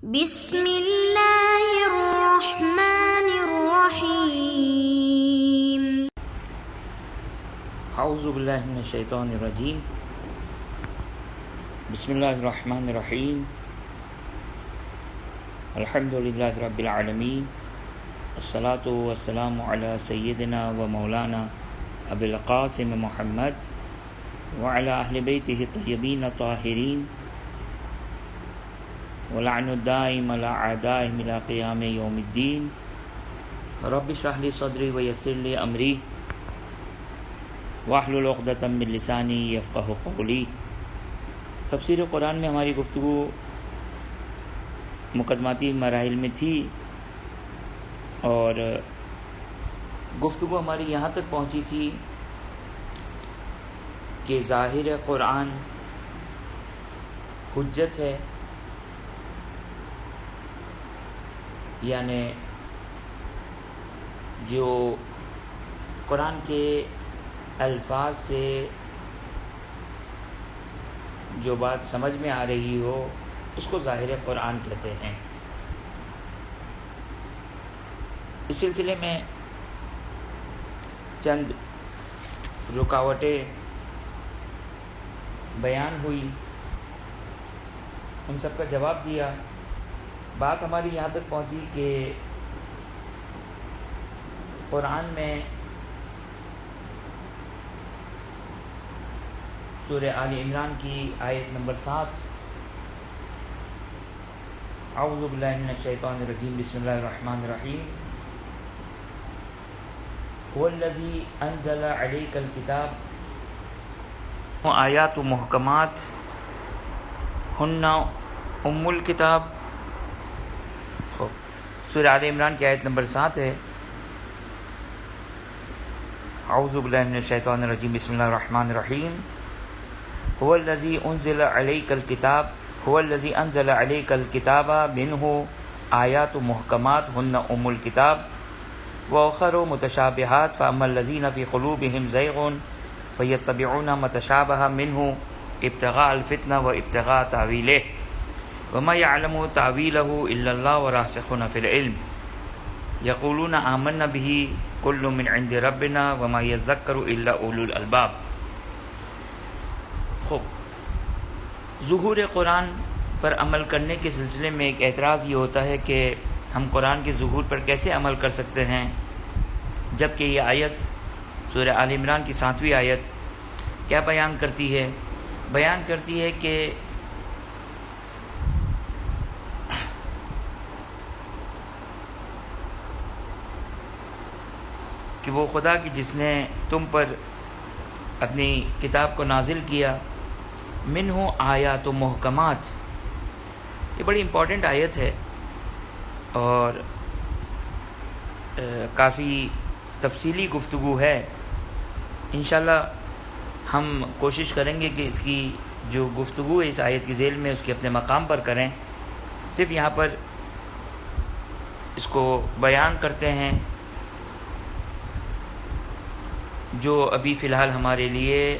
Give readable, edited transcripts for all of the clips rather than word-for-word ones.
بسم اللہ الرحمن الرحیم۔ اعوذ باللہ من الشیطان الرجیم۔ بسم اللہ الرحمن الرحیم۔ الحمد للہ رب العالمین، الصلاۃ والسلام علی سیدنا و مولانا ابی القاسم محمد وعلی اہل بیتہ الطیبین الطاہرین ولعن الدائم علی اعدائہم الی قیام یوم الدین۔ رب اشرح لی صدری ویسر لی امری واحلل عقدۃ من لسانی یفقہوا قولی۔ تفسیر قرآن میں ہماری گفتگو مقدماتی مراحل میں تھی اور گفتگو ہماری یہاں تک پہنچی تھی کہ ظاہر قرآن حجت ہے، یعنی جو قرآن کے الفاظ سے جو بات سمجھ میں آ رہی ہو اس کو ظاہر قرآن کہتے ہیں۔ اس سلسلے میں چند رکاوٹیں بیان ہوئی، ان سب کا جواب دیا۔ بات ہماری یہاں تک پہنچی کہ قرآن میں سورہ آل عمران کی آیت نمبر 7، اعوذ باللہ من الشیطان الرجیم، بسم اللہ الرحمن الرحیم، هو الذی انزل علیک الکتاب آیات محکمات ہن ام الکتاب۔ سورہ آل عمران کی آیت نمبر 7 ہے، اعوذ باللہ من الشیطان الرجیم، بسم اللہ الرحمن الرحیم، هو الذی انزل علیک الکتاب، هو الذی انزل علیک الکتاب منہ آیات محکمات ہن ام الکتاب واخر متشابہات فاما الذین فی قلوبہم زیغ فیتبعون ما تشابہ منہ ابتغاء الفتنہ وابتغاء تاویلہ وما يعلم تاویلہ الا اللہ والراسخون فی العلم یقولون آمنا بہ کل من عند ربنا وما یذکر الا اولو الالباب۔ خوب، ظہور قرآن پر عمل کرنے کے سلسلے میں ایک اعتراض یہ ہوتا ہے کہ ہم قرآن کے ظہور پر کیسے عمل کر سکتے ہیں، جبکہ یہ آیت سورہ آل عمران کی 7ویں آیت کیا بیان کرتی ہے؟ بیان کرتی ہے کہ وہ خدا کی جس نے تم پر اپنی کتاب کو نازل کیا، منہ آیات و محکمات، یہ بڑی امپورٹنٹ آیت ہے اور کافی تفصیلی گفتگو ہے۔ انشاءاللہ ہم کوشش کریں گے کہ اس کی جو گفتگو ہے اس آیت کی ذیل میں اس کے اپنے مقام پر کریں، صرف یہاں پر اس کو بیان کرتے ہیں جو ابھی فی الحال ہمارے لیے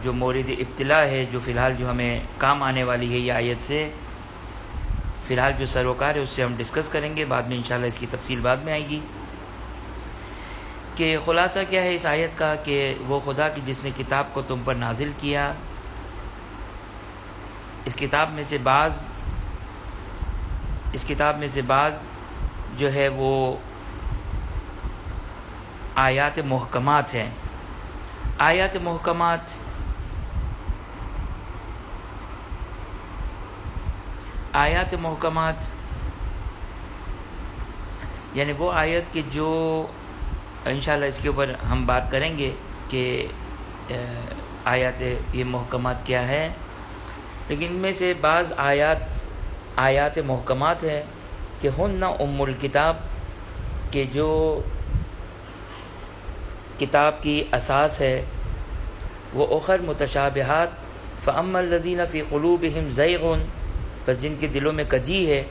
جو مورد ابتلاء ہے، جو فی الحال جو ہمیں کام آنے والی ہے یہ آیت سے، فی الحال جو سروکار ہے اس سے ہم ڈسکس کریں گے، بعد میں انشاءاللہ اس کی تفصیل بعد میں آئے گی۔ کہ خلاصہ کیا ہے اس آیت کا کہ وہ خدا کی جس نے کتاب کو تم پر نازل کیا، اس کتاب میں سے بعض جو ہے وہ آیات محکمات ہیں۔ آیات محکمات یعنی وہ آیت کہ جو انشاءاللہ اس کے اوپر ہم بات کریں گے کہ آیات یہ محکمات کیا ہے، لیکن ان میں سے بعض آیات محکمات ہیں کہ ہن ام الکتاب، کہ جو کتاب کی اساس ہے، وہ اخر متشابہات فاما الذین فی قلوبہم زیغ، پس جن کے دلوں میں کجی ہے،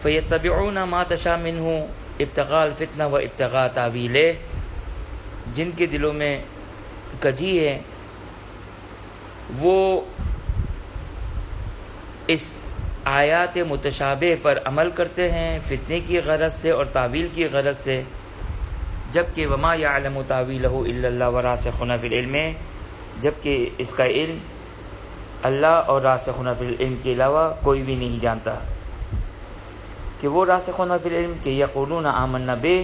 فیتبعون ما تشاء منہ ابتغاء الفتنہ و ابتغاء تاویلہ، جن کے دلوں میں کجی ہے وہ اس آیات متشابہ پر عمل کرتے ہیں فتنے کی غرض سے اور تعویل کی غرض سے، جبکہ وما یعلم تاویلہ الا اللہ وراسخون فی العلم، جبکہ اس کا علم اللہ اور راسخون فی العلم کے علاوہ کوئی بھی نہیں جانتا۔ کہ وہ راسخون فی العلم کہ یقولون آمنا بہ،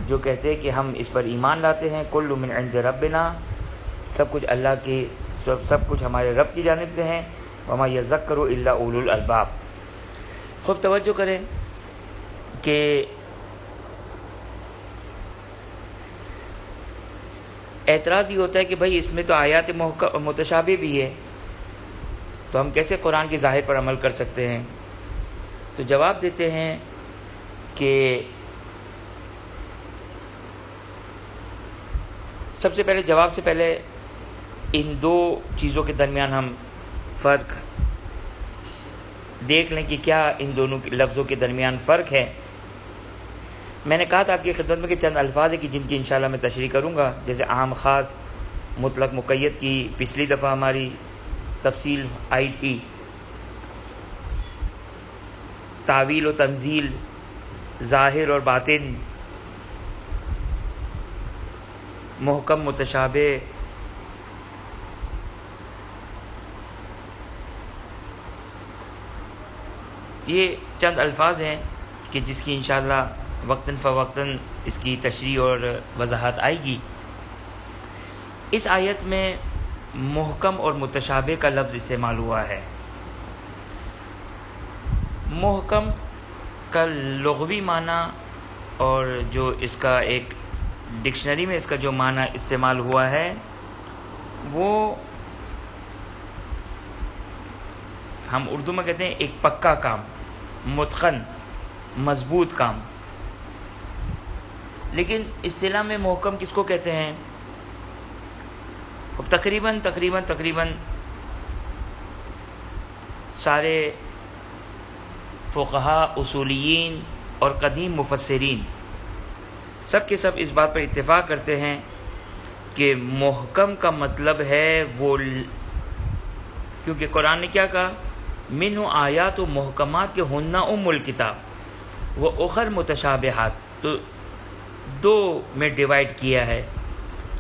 جو کہتے ہیں کہ ہم اس پر ایمان لاتے ہیں، کل من عند ربنا، سب کچھ اللہ کی، سب کچھ ہمارے رب کی جانب سے ہیں، وما یذکر الا اولو الالباب۔ خوب توجہ کریں کہ اعتراض یہ ہوتا ہے کہ بھائی اس میں تو آیات متشابہ بھی ہے، تو ہم کیسے قرآن کے ظاہر پر عمل کر سکتے ہیں؟ تو جواب دیتے ہیں کہ سب سے پہلے جواب سے پہلے ان دو چیزوں کے درمیان ہم فرق دیکھ لیں کہ کیا ان دونوں لفظوں کے درمیان فرق ہے۔ میں نے کہا تھا آپ کی خدمت میں کہ چند الفاظ ہیں کہ جن کی انشاءاللہ میں تشریح کروں گا، جیسے عام خاص، مطلق مقید کی پچھلی دفعہ ہماری تفصیل آئی تھی، تعویل و تنزیل، ظاہر اور باطن، محکم متشابہ، یہ چند الفاظ ہیں کہ جس کی انشاءاللہ وقتاً فوقتاً اس کی تشریح اور وضاحت آئے گی۔ اس آیت میں محکم اور متشابہ کا لفظ استعمال ہوا ہے۔ محکم کا لغوی معنی اور جو اس کا ایک ڈکشنری میں اس کا جو معنی استعمال ہوا ہے وہ ہم اردو میں کہتے ہیں ایک پکا کام، متقن، مضبوط کام۔ لیکن اصطلاح میں محکم کس کو کہتے ہیں؟ تقریباً سارے فقہا، اصولیین اور قدیم مفسرین سب کے سب اس بات پر اتفاق کرتے ہیں کہ محکم کا مطلب ہے وہ، کیونکہ قرآن نے کیا کہا؟ منہ آیات و محکمات کے ہن ام الکتاب وہ اخر متشابہات، تو دو میں ڈیوائڈ کیا ہے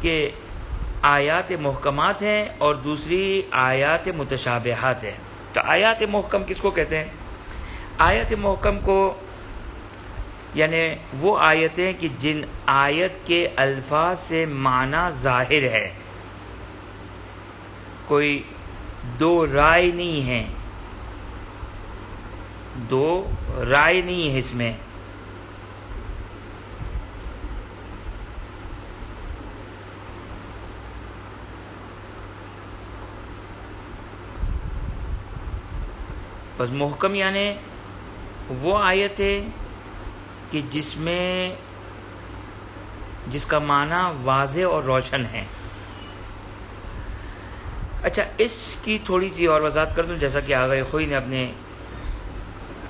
کہ آیات محکمات ہیں اور دوسری آیات متشابہات ہیں۔ تو آیات محکم کس کو کہتے ہیں؟ آیت محکم کو یعنی وہ آیتیں کہ جن آیت کے الفاظ سے معنی ظاہر ہے، کوئی دو رائے نہیں ہے، دو رائے نہیں ہے اس میں، بس محکم یعنی وہ آیت ہے کہ جس کا معنی واضح اور روشن ہے۔ اچھا، اس کی تھوڑی سی اور وضاحت کر دوں، جیسا کہ آغا خوئی نے اپنے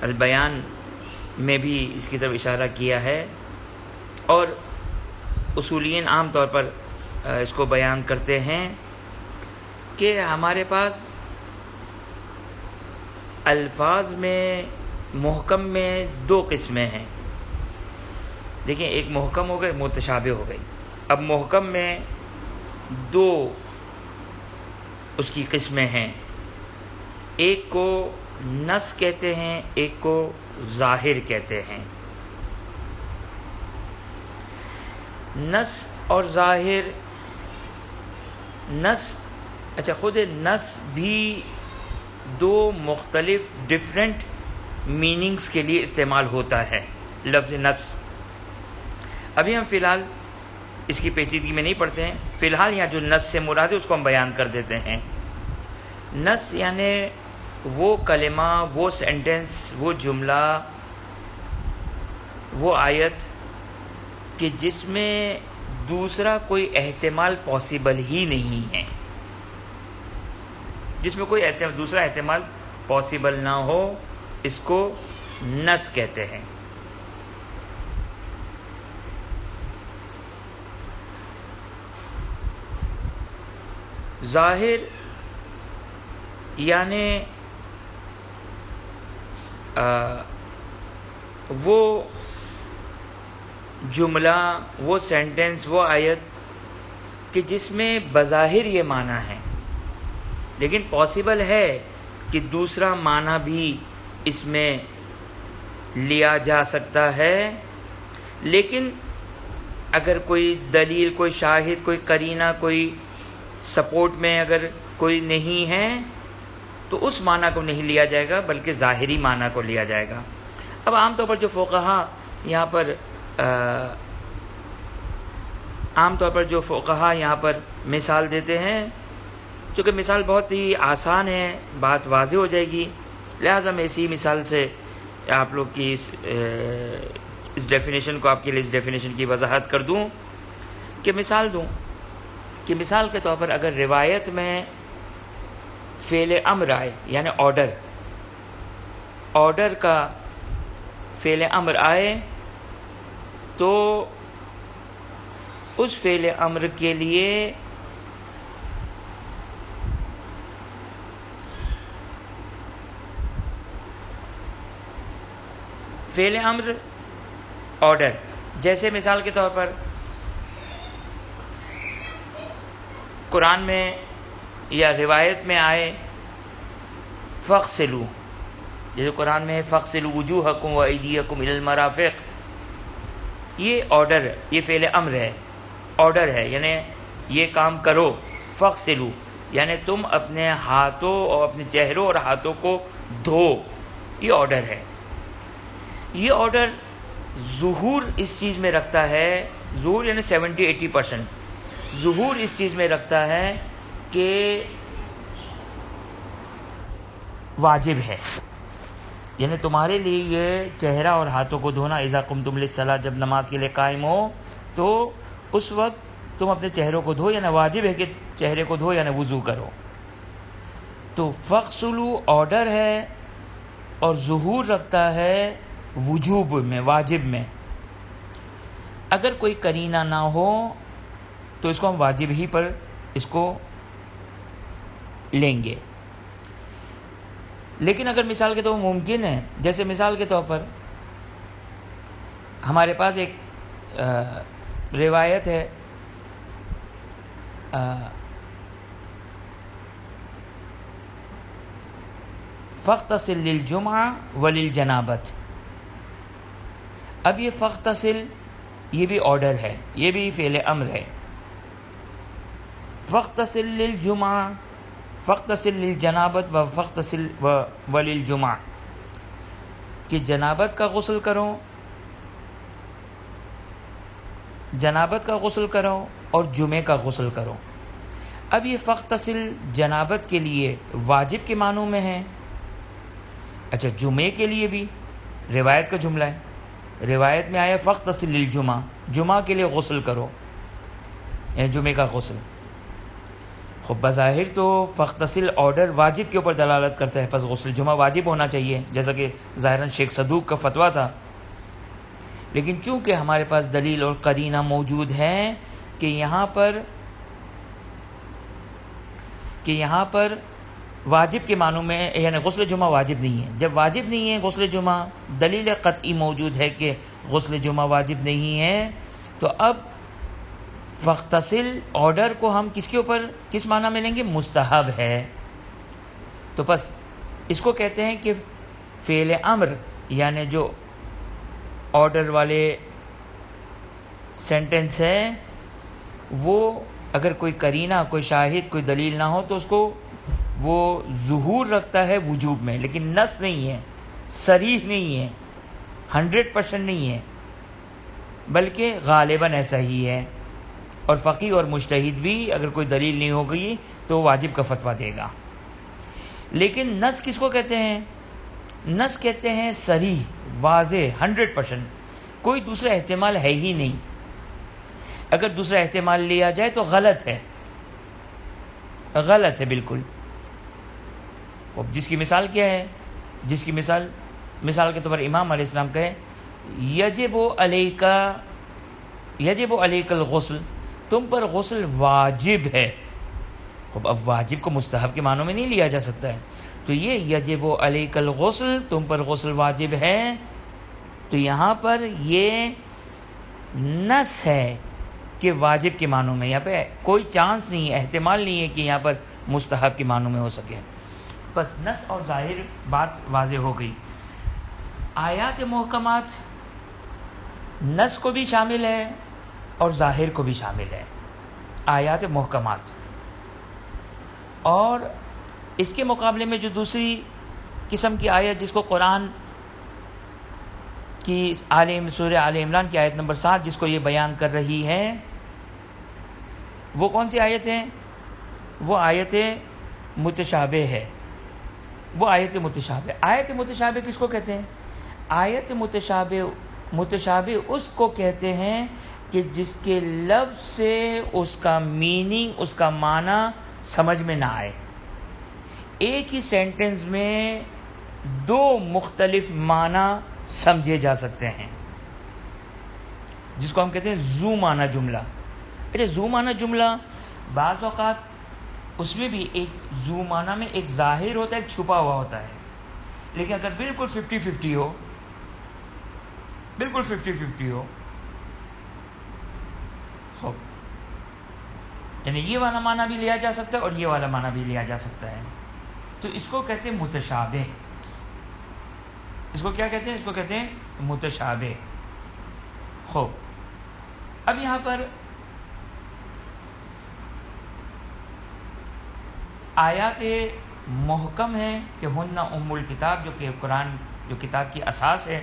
البیان میں بھی اس کی طرف اشارہ کیا ہے، اور اصولین عام طور پر اس کو بیان کرتے ہیں کہ ہمارے پاس الفاظ میں محکم میں دو قسمیں ہیں۔ دیکھیں، ایک محکم ہو گئی، متشابہ ہو گئی۔ اب محکم میں دو اس کی قسمیں ہیں، ایک کو نص کہتے ہیں، ایک کو ظاہر کہتے ہیں۔ نص اور ظاہر، نص، اچھا خود نص بھی دو مختلف ڈفرینٹ میننگز کے لیے استعمال ہوتا ہے لفظ نص۔ ابھی ہم فی الحال اس کی پیچیدگی میں نہیں پڑھتے ہیں، فی الحال یہاں جو نص سے مراد ہے اس کو ہم بیان کر دیتے ہیں۔ نص یعنی وہ کلمہ، وہ سینٹنس، وہ جملہ، وہ آیت کہ جس میں دوسرا کوئی احتمال پاسبل ہی نہیں ہے، جس میں کوئی دوسرا احتمال پاسبل نہ ہو، اس کو نص کہتے ہیں۔ ظاہر یعنی وہ جملہ، وہ سینٹنس، وہ آیت کہ جس میں بظاہر یہ معنی ہے، لیکن پاسبل ہے کہ دوسرا معنی بھی اس میں لیا جا سکتا ہے، لیکن اگر کوئی دلیل، کوئی شاہد، کوئی قرینہ، کوئی سپورٹ میں اگر کوئی نہیں ہے تو اس معنی کو نہیں لیا جائے گا، بلکہ ظاہری معنی کو لیا جائے گا۔ اب عام طور پر جو فقہا یہاں پر مثال دیتے ہیں، چونکہ مثال بہت ہی آسان ہے، بات واضح ہو جائے گی، لہٰذا میں اسی مثال سے آپ لوگ کی اس ڈیفینیشن کو، آپ کے لیے اس ڈیفینیشن کی وضاحت کر دوں کہ مثال دوں کہ مثال کے طور پر اگر روایت میں فعل امر آئے، یعنی آرڈر کا فعل امر آئے، تو اس فعل امر کے لیے فعل امر آرڈر، جیسے مثال کے طور پر قرآن میں یا روایت میں آئے فَاغْسِلُوا، جیسے قرآن میں ہے فَاغْسِلُوا وُجُوهَكُمْ وَأَيْدِيَكُمْ إِلَى الْمَرَافِقِ، یہ آرڈر، یہ فعل امر ہے، آرڈر ہے، یعنی یہ کام کرو۔ فَاغْسِلُوا یعنی تم اپنے ہاتھوں اور اپنے چہروں اور ہاتھوں کو دھو، یہ آرڈر ہے۔ یہ آرڈر ظہور اس چیز میں رکھتا ہے، ظہور یعنی 70-80%، ظہور اس چیز میں رکھتا ہے کہ واجب ہے، یعنی تمہارے لیے یہ چہرہ اور ہاتھوں کو دھونا، اذا قمتم للصلاۃ، جب نماز کے لیے قائم ہو تو اس وقت تم اپنے چہروں کو دھو، یعنی واجب ہے کہ چہرے کو دھو، یعنی وضو کرو۔ تو فَاغْسِلُوا آرڈر ہے اور ظہور رکھتا ہے وجوب میں، واجب میں۔ اگر کوئی قرینہ نہ ہو تو اس کو ہم واجب ہی پر اس کو لیں گے، لیکن اگر مثال کے طور پر ممکن ہے، جیسے مثال کے طور پر ہمارے پاس ایک روایت ہے فَاغْتَسِل لِلْجُمْعَةِ وَلِلْجَنَابَةِ، اب یہ فَاغْتَسِل یہ بھی آرڈر ہے، یہ بھی فعل امر ہے۔ فَاغْتَسِل لِلْجُمْعَةِ، فَاغْتَسِل لِلْجَنَابَةِ وَفَاغْتَسِل وَلِلْجُمْعَةِ، کہ جنابت کا غسل کرو، جنابت کا غسل کرو اور جمعے کا غسل کرو۔ اب یہ فَاغْتَسِل جنابت کے لیے واجب کے معنوں میں ہے، اچھا جمعے کے لیے بھی روایت کا جملہ ہے، روایت میں آیا فَاغْتَسِل لِلْجُمعَةِ، جمعہ کے لیے غسل کرو، یعنی جمعے کا غسل۔ خب بظاہر تو فَاغْتَسِل آرڈر واجب کے اوپر دلالت کرتا ہے، پس غسل جمعہ واجب ہونا چاہیے، جیسا کہ ظاہراً شیخ صدوق کا فتویٰ تھا، لیکن چونکہ ہمارے پاس دلیل اور قرینہ موجود ہے کہ یہاں پر واجب کے معنوں میں، یعنی غسل جمعہ واجب نہیں ہے، جب واجب نہیں ہے غسل جمعہ، دلیل قطعی موجود ہے کہ غسل جمعہ واجب نہیں ہے، تو اب فَاغْتَسِل آرڈر کو ہم کس کے اوپر، کس معنی میں لیں گے؟ مستحب ہے۔ تو بس اس کو کہتے ہیں کہ فعل امر، یعنی جو آرڈر والے سینٹنس ہے، وہ اگر کوئی قرینہ، کوئی شاہد، کوئی دلیل نہ ہو تو اس کو وہ ظہور رکھتا ہے وجوب میں، لیکن نص نہیں ہے، صریح نہیں ہے، 100% نہیں ہے، بلکہ غالباً ایسا ہی ہے۔ اور فقیہ اور مجتہد بھی اگر کوئی دلیل نہیں ہوگی تو واجب کا فتویٰ دے گا۔ لیکن نص کس کو کہتے ہیں؟ نص کہتے ہیں صریح، واضح، 100%، کوئی دوسرا احتمال ہے ہی نہیں، اگر دوسرا احتمال لیا جائے تو غلط ہے، غلط ہے بالکل۔ جس کی مثال کیا ہے؟ جس کی مثال کے طور پر امام علیہ السلام کہے یجب علیک الغسل، تم پر غسل واجب ہے، اب واجب کو مستحب کے معنوں میں نہیں لیا جا سکتا ہے. تو یہ یجب علیک الغسل، تم پر غسل واجب ہے، تو یہاں پر یہ نص ہے کہ واجب کے معنوں میں، یہاں پہ کوئی چانس نہیں ہے، احتمال نہیں ہے کہ یہاں پر مستحب کے معنوں میں ہو سکے. بس نص اور ظاہر بات واضح ہو گئی. آیات محکمات نص کو بھی شامل ہے اور ظاہر کو بھی شامل ہے، آیات محکمات. اور اس کے مقابلے میں جو دوسری قسم کی آیت جس کو قرآن کی سورہ آل عمران کی آیت نمبر 7 جس کو یہ بیان کر رہی ہے، وہ کون سی آیت ہیں؟ وہ آیت متشابہ ہے. وہ آیت متشابہ. آیت متشابہ کس کو کہتے ہیں؟ آیت متشابہ اس کو کہتے ہیں کہ جس کے لفظ سے اس کا میننگ، اس کا معنی سمجھ میں نہ آئے. ایک ہی سینٹنس میں دو مختلف معنی سمجھے جا سکتے ہیں، جس کو ہم کہتے ہیں ذو معنی جملہ. ذو معنی جملہ بعض اوقات اس میں بھی ایک ذو معنی میں ایک ظاہر ہوتا ہے، ایک چھپا ہوا ہوتا ہے. لیکن اگر بالکل 50-50 ہو، بالکل 50-50 ہو، یعنی یہ والا معنی بھی لیا جا سکتا ہے اور یہ والا معنی بھی لیا جا سکتا ہے، تو اس کو کہتے ہیں متشابہ. اس کو کیا کہتے ہیں؟ اس کو کہتے ہیں متشابہ. خوب، اب یہاں پر آیات محکم ہیں کہ ہن ام الکتاب، جو کہ قرآن جو کتاب کی اساس ہے.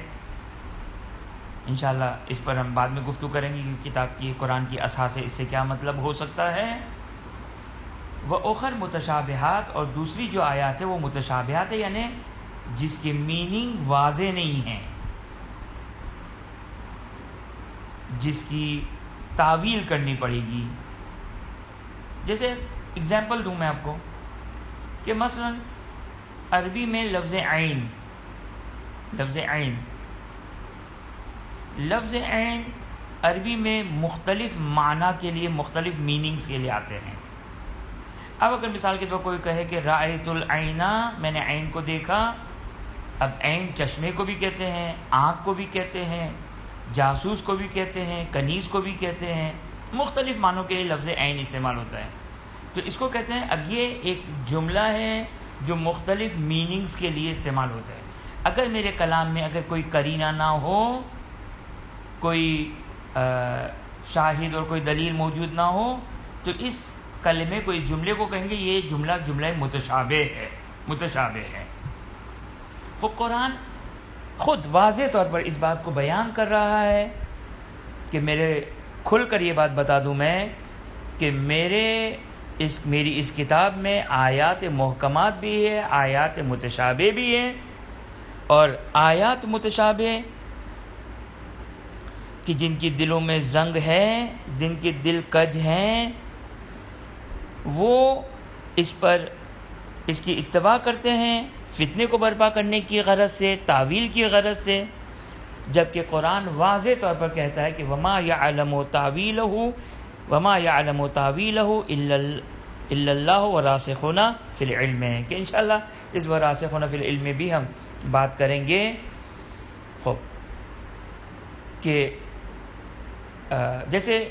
انشاءاللہ اس پر ہم بعد میں گفتگو کریں گے کہ کتاب کی قرآن کی اساس ہے، اس سے کیا مطلب ہو سکتا ہے. وہ اخر متشابہات، اور دوسری جو آیات ہے وہ متشابہات ہے، یعنی جس کی میننگ واضح نہیں ہے، جس کی تعویل کرنی پڑے گی. جیسے اگزامپل دوں میں آپ کو کہ مثلا عربی میں لفظ عین، لفظ عین عربی میں مختلف معنی کے لیے، مختلف میننگز کے لیے آتے ہیں. اب اگر مثال کے طور پر کوئی کہے کہ رأیت العین، میں نے عین کو دیکھا. اب عین چشمے کو بھی کہتے ہیں، آنکھ کو بھی کہتے ہیں، جاسوس کو بھی کہتے ہیں، کنیز کو بھی کہتے ہیں. مختلف معنوں کے لیے لفظ عین استعمال ہوتا ہے. تو اس کو کہتے ہیں، اب یہ ایک جملہ ہے جو مختلف میننگز کے لیے استعمال ہوتا ہے. اگر میرے کلام میں اگر کوئی قرینہ نہ ہو، کوئی شاہد اور کوئی دلیل موجود نہ ہو، تو اس کلمے کو، اس جملے کو کہیں گے یہ جملہ متشابہ ہے. وہ قرآن خود واضح طور پر اس بات کو بیان کر رہا ہے کہ کھل کر یہ بات بتا دوں میں کہ میری اس کتاب میں آیات محکمات بھی ہے، آیات متشابہ بھی ہے. اور آیات متشابہ کہ جن کی دلوں میں زنگ ہے، جن کے دل کج ہیں، وہ اس کی اتباع کرتے ہیں فتنے کو برپا کرنے کی غرض سے، تعویل کی غرض سے. جبکہ قرآن واضح طور پر کہتا ہے کہ وما يعلم تاویلہ الا اللہ وراسخون فی العلم، کہ انشاءاللہ اس وراسخون فی العلم میں بھی ہم بات کریں گے. خوب، کہ جیسے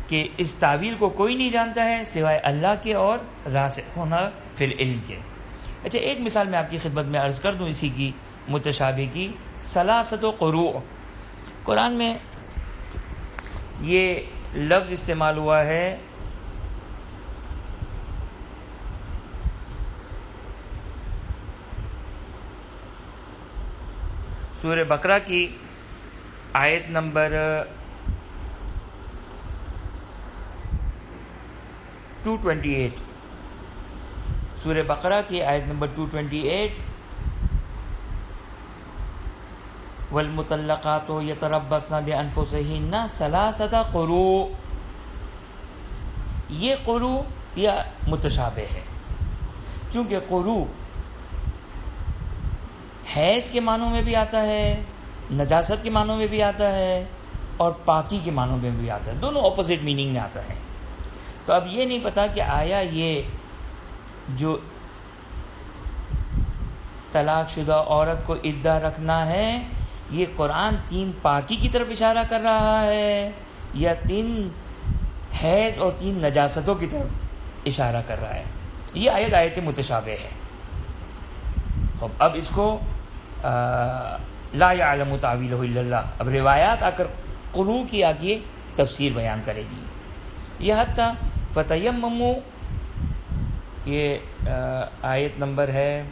کہ اس تعویل کو کوئی نہیں جانتا ہے سوائے اللہ کے اور راسخون فی العلم کے. اچھا، ایک مثال میں آپ کی خدمت میں عرض کر دوں اسی کی، متشابہ کی. ثلاثۃ قروء، قرآن میں یہ لفظ استعمال ہوا ہے سورہ بقرہ کی آیت نمبر 228. سورہ بقرہ کی آیت نمبر 228، والمطلقات یتربصن بانفسہن ثلاثۃ قروء. یہ قروء یا متشابہ ہے، چونکہ قروء حیض کے معنوں میں بھی آتا ہے، نجاست کے معنوں میں بھی آتا ہے، اور پاکی کے معنوں میں بھی آتا ہے، دونوں اپوزٹ میننگ میں آتا ہے۔ تو اب یہ نہیں پتا کہ آیا یہ جو طلاق شدہ عورت کو عدہ رکھنا ہے، یہ قرآن 3 پاکی کی طرف اشارہ کر رہا ہے یا 3 حیض اور 3 نجاستوں کی طرف اشارہ کر رہا ہے۔ یہ آیت متشابہ ہے۔ اب اس کو لا یعلم تاویلہ الا اللہ، اب روایات آ کر قروء کی آگے تفسیر بیان کرے گی۔ یہ حتیٰ فتیمموا، یہ آیت نمبر ہے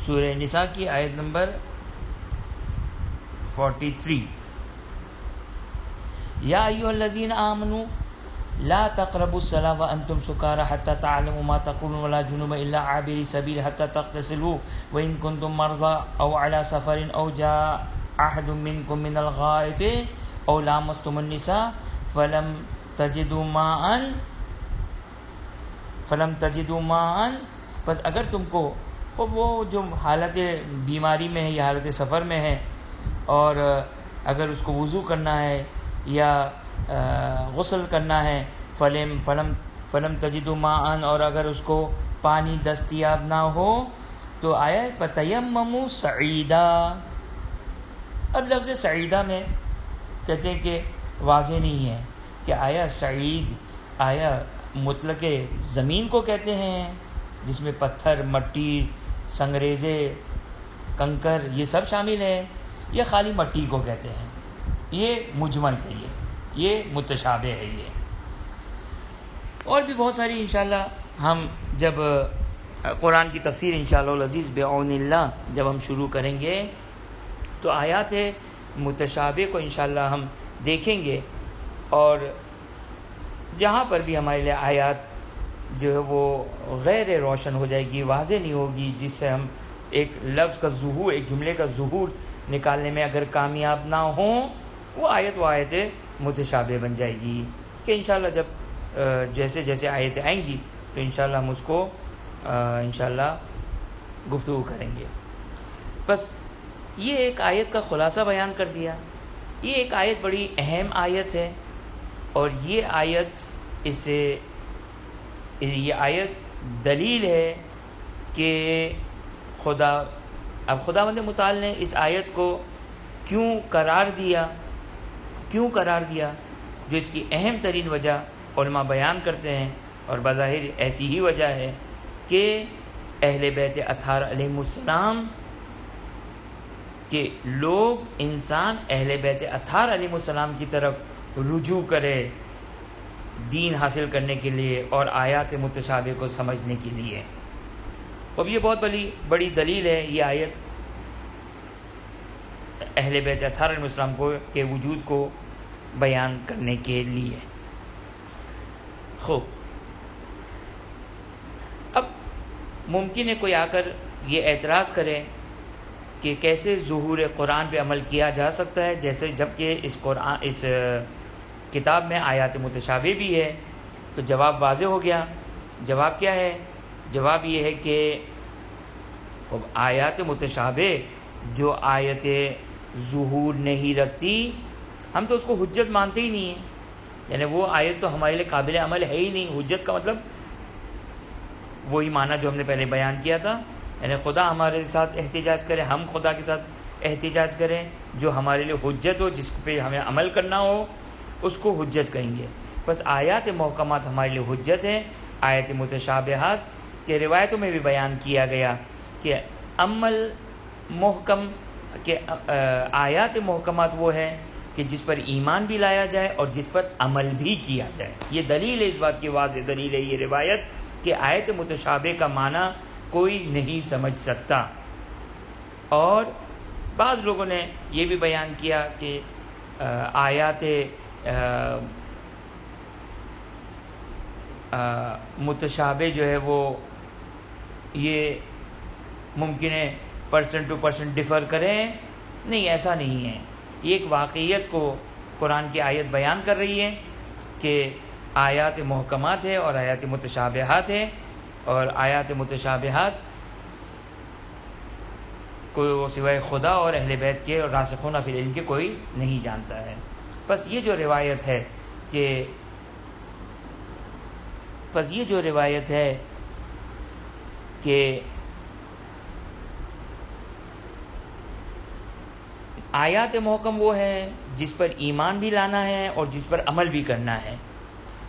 سورہ نساء کی آیت نمبر 43، یا ایھا الذین آمنوا لا تقربوا الصلاة وانتم سکارى حتى تعلموا ما تقولون ولا جنوب الا عابري سبيل حتى تغتسلوا وان كنتم مرضى او على سفر او جاء احد منكم من الغائط او لامستم النساء فلم تجدوا ماء، پس اگر تم کو وہ جو حالت بیماری میں ہے یا حالت سفر میں ہے اور اگر اس کو وضو کرنا ہے یا غسل کرنا ہے، فلم تجدوا ماء، اور اگر اس کو پانی دستیاب نہ ہو تو آیا فتیمموا صعیدا۔ اب لفظ صعیدہ میں کہتے ہیں کہ واضح نہیں ہے کہ آیا صعید آیا مطلق زمین کو کہتے ہیں جس میں پتھر، مٹی، سنگریزے، کنکر یہ سب شامل ہے، یا خالی مٹی کو کہتے ہیں۔ یہ مجمل ہے، یہ متشابہ ہے۔ یہ اور بھی بہت ساری انشاءاللہ ہم جب قرآن کی تفسیر انشاءاللہ العزیز بعون اللہ جب ہم شروع کریں گے تو آیات متشابہ کو انشاءاللہ ہم دیکھیں گے، اور جہاں پر بھی ہمارے لیے آیات جو ہے وہ غیر روشن ہو جائے گی، واضح نہیں ہوگی، جس سے ہم ایک لفظ کا ظہور، ایک جملے کا ظہور نکالنے میں اگر کامیاب نہ ہوں، وہ آیت متشابہ بن جائے گی، کہ انشاءاللہ جب جیسے جیسے آیتیں آئیں گی تو انشاءاللہ ہم اس کو انشاءاللہ گفتگو کریں گے۔ بس یہ ایک آیت کا خلاصہ بیان کر دیا۔ یہ ایک آیت بڑی اہم آیت ہے، اور یہ آیت دلیل ہے کہ خداوند متعال نے اس آیت کو کیوں قرار دیا، جو اس کی اہم ترین وجہ علماء بیان کرتے ہیں، اور بظاہر ایسی ہی وجہ ہے کہ اہل بیت اطہار علیہم السلام کہ لوگ، انسان اہل بیت اطہار علیہم السلام کی طرف رجوع کرے دین حاصل کرنے کے لیے اور آیات متشابہ کو سمجھنے کے لیے۔ اب یہ بہت بڑی دلیل ہے یہ آیت اہل بیت اطہار علیہ السلام کے وجود کو بیان کرنے کے لیے۔ خوب، اب ممکن ہے کوئی آ کر یہ اعتراض کرے کہ کیسے ظہور قرآن پہ عمل کیا جا سکتا ہے، جبکہ اس کتاب میں آیات متشابہ بھی ہے۔ تو جواب واضح ہو گیا۔ جواب کیا ہے؟ جواب یہ ہے کہ آیات متشابہ جو آیت ظہور نہیں رکھتی، ہم تو اس کو حجت مانتے ہی نہیں ہیں، یعنی وہ آیت تو ہمارے لیے قابل عمل ہے ہی نہیں۔ حجت کا مطلب وہی معنی جو ہم نے پہلے بیان کیا تھا، یعنی خدا ہمارے ساتھ احتجاج کرے، ہم خدا کے ساتھ احتجاج کریں، جو ہمارے لیے حجت ہو، جس پہ ہمیں عمل کرنا ہو، اس کو حجت کہیں گے۔ بس آیات محکمات ہمارے لیے حجت ہیں۔ آیات متشابہات کے روایتوں میں بھی بیان کیا گیا کہ آیات محکمات وہ ہیں کہ جس پر ایمان بھی لایا جائے اور جس پر عمل بھی کیا جائے۔ یہ دلیل ہے، اس بات کی واضح دلیل ہے یہ روایت کہ آیت متشابہ کا معنی کوئی نہیں سمجھ سکتا۔ اور بعض لوگوں نے یہ بھی بیان کیا کہ آیات متشابہ جو ہے وہ یہ ممکن ہے پرسن ٹو پرسن ڈفر کریں۔ نہیں، ایسا نہیں ہے۔ یہ ایک واقعیت کو قرآن کی آیت بیان کر رہی ہے کہ آیات محکمات ہے اور آیات متشابہات ہے، اور آیات متشابہات کو سوائے خدا اور اہل بیت کے اور راسخون فی العلم کے کوئی نہیں جانتا ہے۔ بس یہ جو روایت ہے کہ آیات محکم وہ ہے جس پر ایمان بھی لانا ہے اور جس پر عمل بھی کرنا ہے،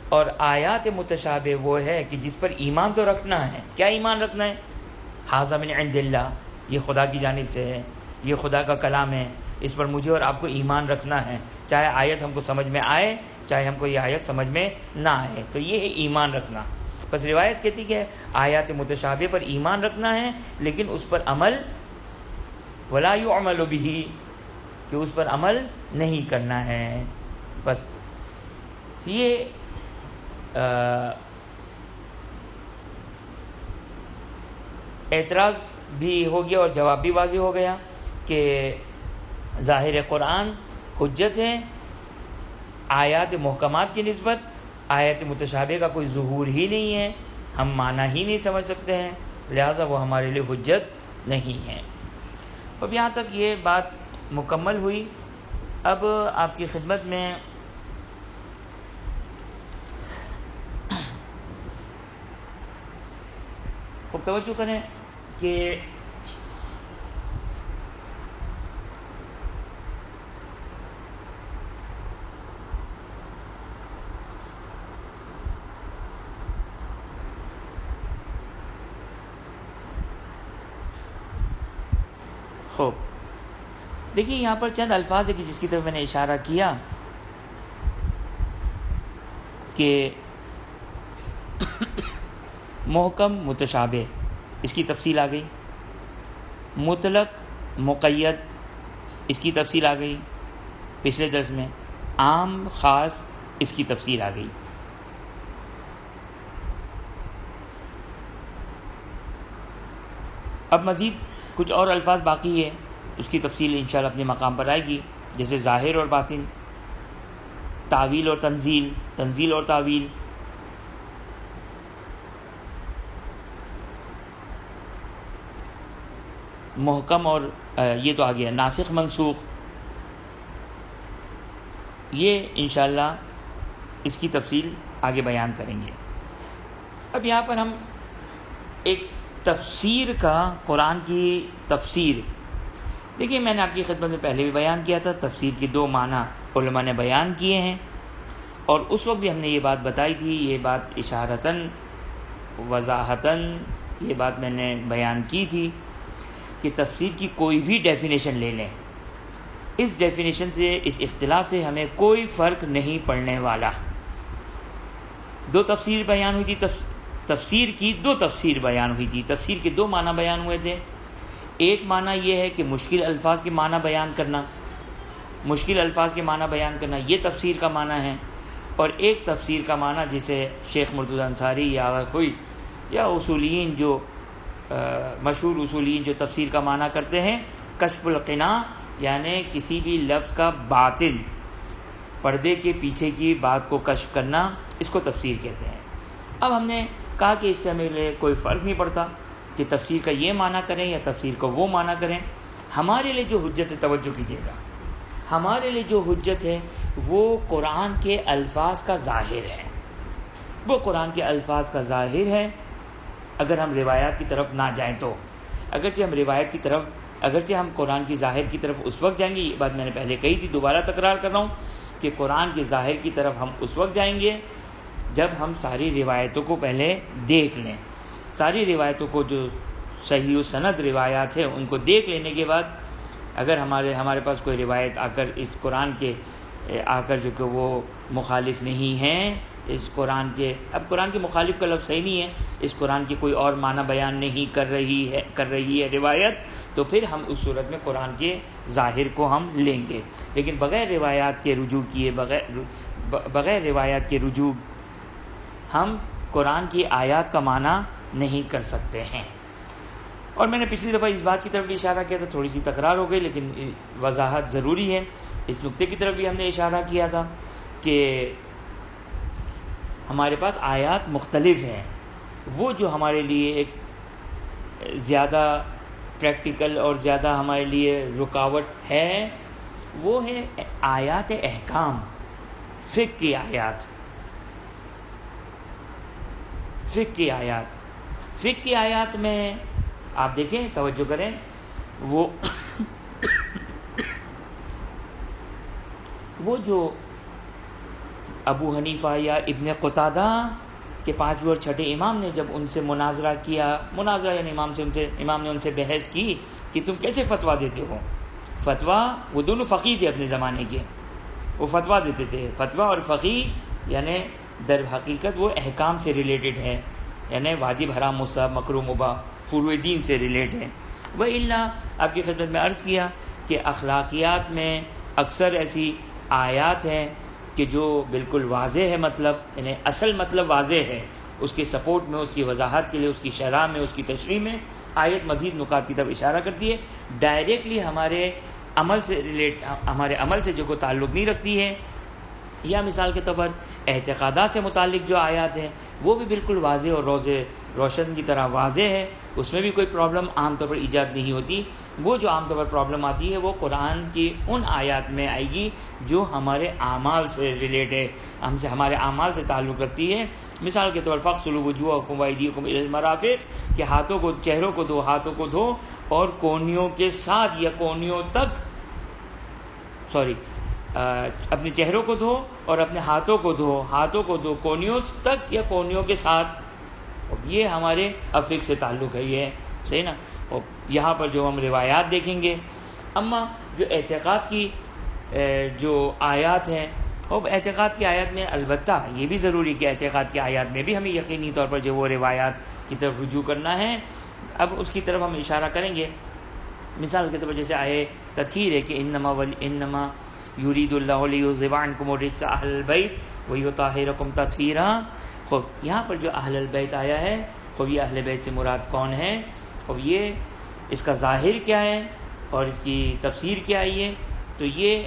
اور آیات متشابہ وہ ہے کہ جس پر ایمان تو رکھنا ہے۔ کیا ایمان رکھنا ہے؟ ھذا من عند اللہ، یہ خدا کی جانب سے ہے، یہ خدا کا کلام ہے، اس پر مجھے اور آپ کو ایمان رکھنا ہے، چاہے آیت ہم کو سمجھ میں آئے چاہے ہم کو یہ آیت سمجھ میں نہ آئے۔ تو یہ ہے ایمان رکھنا۔ بس روایت کہتی کہ آیات متشابہ پر ایمان رکھنا ہے لیکن اس پر عمل ولا یعمل بہ، کہ اس پر عمل نہیں کرنا ہے۔ بس یہ اعتراض بھی ہو گیا اور جواب بھی واضح ہو گیا کہ ظاہر قرآن حجت ہے آیات محکمات کی نسبت، آیات متشابہ کا کوئی ظہور ہی نہیں ہے، ہم معنی ہی نہیں سمجھ سکتے ہیں، لہٰذا وہ ہمارے لیے حجت نہیں ہے۔ اب یہاں تک یہ بات مکمل ہوئی۔ اب آپ کی خدمت میں خوب توجہ کریں کہ دیکھیے یہاں پر چند الفاظ ہے کہ جس کی طرف میں نے اشارہ کیا کہ محکم متشابہ، اس کی تفصیل آ گئی، مطلق مقید، اس کی تفصیل آ گئی پچھلے درس میں، عام خاص، اس کی تفصیل آ گئی۔ اب مزید کچھ اور الفاظ باقی ہے، اس کی تفصیل انشاءاللہ اپنے مقام پر آئے گی، جیسے ظاہر اور باطن، تعویل اور تنزیل، تنزیل اور تعویل، محکم اور یہ تو آ گیا ناسخ منسوخ، یہ انشاءاللہ اس کی تفصیل آگے بیان کریں گے۔ اب یہاں پر ہم ایک تفسیر کا، قرآن کی تفسیر، دیکھیے میں نے آپ کی خدمت میں پہلے بھی بیان کیا تھا، تفسیر کے دو معنی علماء نے بیان کیے ہیں، اور اس وقت بھی ہم نے یہ بات بتائی تھی، یہ بات اشارتاً وضاحتاً یہ بات میں نے بیان کی تھی کہ تفسیر کی کوئی بھی ڈیفینیشن لے لیں، اس ڈیفینیشن سے، اس اختلاف سے ہمیں کوئی فرق نہیں پڑنے والا۔ دو تفسیر بیان ہوئی تھی، تفسیر کی دو تفسیر بیان ہوئی تھی، تفسیر کے دو معنی بیان ہوئے تھے۔ ایک معنی یہ ہے کہ مشکل الفاظ کے معنی بیان کرنا، مشکل الفاظ کے معنی بیان کرنا، یہ تفسیر کا معنی ہے، اور ایک تفسیر کا معنی جسے شیخ مرتضی انصاری یا کوئی یا اصولیین جو مشہور اصولیین جو تفسیر کا معنی کرتے ہیں، کشف القناع، یعنی کسی بھی لفظ کا باطن، پردے کے پیچھے کی بات کو کشف کرنا، اس کو تفسیر کہتے ہیں۔ اب ہم نے کہا کہ اس سے ہمیں کوئی فرق نہیں پڑتا کہ تفسیر کا یہ معنی کریں یا تفسیر کو وہ معنی کریں، ہمارے لیے جو حجت ہے، توجہ کیجیے گا، ہمارے لیے جو حجت ہے وہ قرآن کے الفاظ کا ظاہر ہے، وہ قرآن کے الفاظ کا ظاہر ہے۔ اگر ہم روایات کی طرف نہ جائیں تو، اگرچہ ہم روایت کی طرف، اگرچہ ہم قرآن کی ظاہر کی طرف اس وقت جائیں گے، یہ بات میں نے پہلے کہی تھی، دوبارہ تکرار کر رہا ہوں کہ قرآن کے ظاہر کی طرف ہم اس وقت جائیں گے جب ہم ساری روایتوں کو پہلے دیکھ لیں، ساری روایتوں کو جو صحیح و سند روایات ہیں ان کو دیکھ لینے کے بعد اگر ہمارے پاس کوئی روایت آ کر اس قرآن کے آ کر جو کہ وہ مخالف نہیں ہیں اس قرآن کے، اب قرآن کے مخالف کا لفظ صحیح نہیں ہے، اس قرآن کی کوئی اور معنی بیان نہیں کر رہی ہے روایت، تو پھر ہم اس صورت میں قرآن کے ظاہر کو ہم لیں گے، لیکن بغیر روایات کے رجوع کیے، بغیر روایات کے رجوع ہم قرآن کی آیات کا معنی نہیں کر سکتے ہیں۔ اور میں نے پچھلی دفعہ اس بات کی طرف بھی اشارہ کیا تھا، تھوڑی سی تکرار ہو گئی لیکن وضاحت ضروری ہے، اس نقطے کی طرف بھی ہم نے اشارہ کیا تھا کہ ہمارے پاس آیات مختلف ہیں. وہ جو ہمارے لیے ایک زیادہ پریکٹیکل اور زیادہ ہمارے لیے رکاوٹ ہے وہ ہے آیات احکام، فقہ کی آیات. فقہ کی آیات میں آپ دیکھیں، توجہ کریں، وہ جو ابو حنیفہ یا ابن قتادہ کے 5ویں اور 6ٹھے امام نے جب ان سے مناظرہ کیا، یعنی امام نے ان سے بحث کی کہ تم کیسے فتویٰ دیتے ہو. فتویٰ، وہ دونوں فقیہ تھے اپنے زمانے کے، وہ فتویٰ دیتے تھے. فتویٰ اور فقیہ یعنی در حقیقت وہ احکام سے ریلیٹڈ ہے، یعنی واجب، حرام، مستحب، مکروہ، مباح، فروع دین سے ریلیٹ ہے. وَإِلَّا آپ کی خدمت میں عرض کیا کہ اخلاقیات میں اکثر ایسی آیات ہیں کہ جو بالکل واضح ہے، مطلب یعنی اصل مطلب واضح ہے، اس کے سپورٹ میں، اس کی وضاحت کے لیے، اس کی شرح میں، اس کی تشریح میں آیت مزید نکات کی طرف اشارہ کرتی ہے. ڈائریکٹلی ہمارے عمل سے جو کوئی تعلق نہیں رکھتی ہے. یا مثال کے طور پر اعتقادات سے متعلق جو آیات ہیں وہ بھی بالکل واضح اور روشن کی طرح واضح ہے، اس میں بھی کوئی پرابلم عام طور پر ایجاد نہیں ہوتی. وہ جو عام طور پر پرابلم آتی ہے وہ قرآن کی ان آیات میں آئے گی جو ہمارے اعمال سے ریلیٹ ہے، ہمارے اعمال سے تعلق رکھتی ہے. مثال کے طور پر فاغسلوا وجوہکم وایدیکم الی المرافق، کہ چہروں کو دو، ہاتھوں کو دھو اور کونیوں کے ساتھ یا کونیوں تک اپنے چہروں کو دھو اور اپنے ہاتھوں کو دھو کونیوں تک یا کونیوں کے ساتھ. یہ ہمارے افق سے تعلق ہے، یہ صحیح نا. اور یہاں پر جو ہم روایات دیکھیں گے. اما جو اعتقاد کی جو آیات ہیں، اور اعتقاد کی آیات میں البتہ یہ بھی ضروری کہ اعتقاد کی آیات میں بھی ہمیں یقینی طور پر جو وہ روایات کی طرف رجوع کرنا ہے. اب اس کی طرف ہم اشارہ کریں گے. مثال کے طور پر جیسے آئے تطہیر ہے کہ انما یرید اللہ لیذھب عنکم الرجس اہل البیت ویطہرکم تطہیرا. خوب یہاں پر جو اہل البیت آیا ہے، خوب یہ اہل بیت سے مراد کون ہے؟ خوب یہ اس کا ظاہر کیا ہے اور اس کی تفسیر کیا ہے؟ تو یہ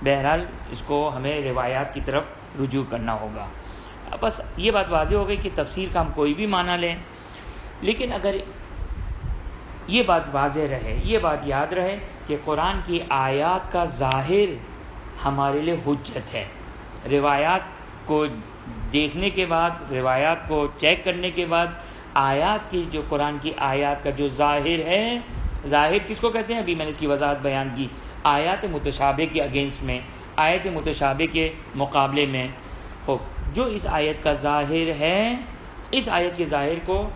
بہرحال اس کو ہمیں روایات کی طرف رجوع کرنا ہوگا. بس یہ بات واضح ہو گئی کہ تفسیر کا ہم کوئی بھی معنی لیں، لیکن اگر یہ بات واضح رہے، یہ بات یاد رہے کہ قرآن کی آیات کا ظاہر ہمارے لیے حجت ہے. روایات کو دیکھنے کے بعد، روایات کو چیک کرنے کے بعد آیات کی جو قرآن کی آیات کا جو ظاہر ہے، ظاہر کس کو کہتے ہیں؟ ابھی میں نے اس کی وضاحت بیان کی. آیات متشابہ کے اگینسٹ میں، آیت متشابہ کے مقابلے میں. خوب جو اس آیت کا ظاہر ہے، اس آیت کے ظاہر کو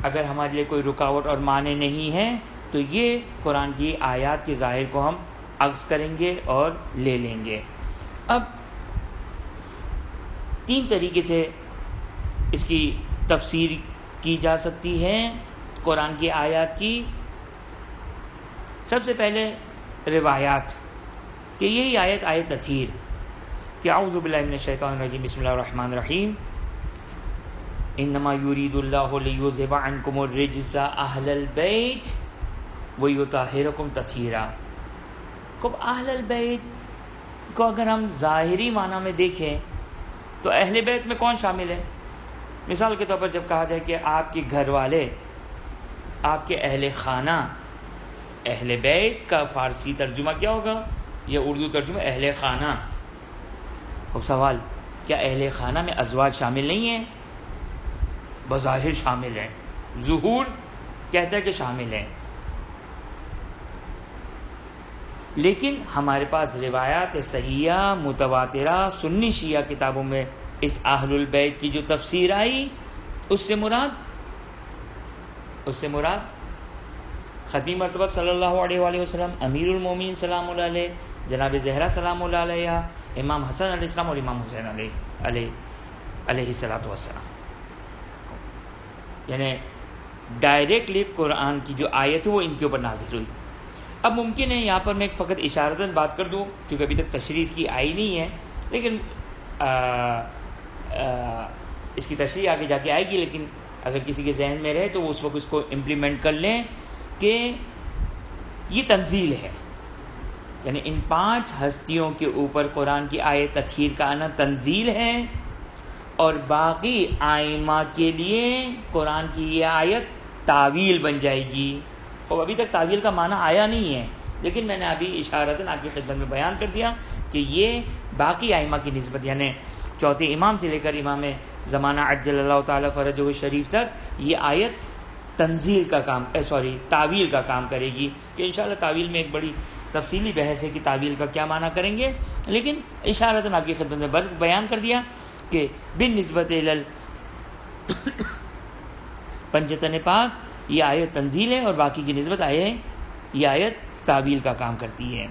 اگر ہمارے لیے کوئی رکاوٹ اور معنی نہیں ہے تو یہ قرآن کی آیات کے ظاہر کو ہم عکس کریں گے اور لے لیں گے. اب 3 طریقے سے اس کی تفسیر کی جا سکتی ہے قرآن کی آیات کی. سب سے پہلے روایات، کہ یہی آیت تطہیر، کہ اعوذ باللہ من الشیطان الرجیم، بسم اللہ الرحمن الرحیم، انما یرید اللہ لیذھب عنکم الرجس اہل البیت ویطہرکم تطہیرا. اب اہل البیت کو اگر ہم ظاہری معنی میں دیکھیں تو اہل بیت میں کون شامل ہے؟ مثال کے طور پر جب کہا جائے کہ آپ کے گھر والے، آپ کے اہل خانہ، اہل بیت کا فارسی ترجمہ کیا ہوگا یا اردو ترجمہ اہل خانہ. اب سوال، کیا اہل خانہ میں ازواج شامل نہیں ہیں؟ بظاہر شامل ہیں، ظہور کہتا ہے کہ شامل ہیں، لیکن ہمارے پاس روایات صحیحہ متواترہ سنی شیعہ کتابوں میں اس اہل البیت کی جو تفسیر آئی، اس سے مراد ختمی مرتبہ صلی اللہ علیہ وآلہ وسلم، امیر المومنین سلام اللہ علیہ، جناب زہرا سلام اللہ علیہ، امام حسن علیہ السلام اور امام حسین علیہ الصلوۃ والسلام. یعنی ڈائریکٹلی قرآن کی جو آیت ہے وہ ان کے اوپر نازل ہوئی. اب ممکن ہے یہاں پر میں فقط اشارتاً بات کر دوں، کیونکہ ابھی تک تشریح کی آئی نہیں ہے، لیکن اس کی تشریح آگے جا کے آئے گی. لیکن اگر کسی کے ذہن میں رہے تو وہ اس وقت اس کو امپلیمنٹ کر لیں کہ یہ تنزیل ہے، یعنی ان 5 ہستیوں کے اوپر قرآن کی آیت تطہیر کا آنا تنزیل ہے، اور باقی آئمہ کے لیے قرآن کی یہ آیت تعویل بن جائے گی. اور ابھی تک تعویل کا معنی آیا نہیں ہے، لیکن میں نے ابھی اشارتاً آپ کی خدمت میں بیان کر دیا کہ یہ باقی آئمہ کی نسبت، یعنی چوتھے امام سے لے کر امام زمانہ عجل اللہ تعالیٰ فرجہ شریف تک یہ آیت تنزیل کا کام تعویل کا کام کرے گی. کہ انشاءاللہ تعویل میں ایک بڑی تفصیلی بحث ہے کہ تعویل کا کیا معنی کریں گے، لیکن اشارتاً آپ کی خدمت میں بس بیان کر دیا کہ بالنسبت پنجتن پاک یہ آیت تنزیل ہے اور باقی کی نسبت یہ آیت تعویل کا کام کرتی ہے.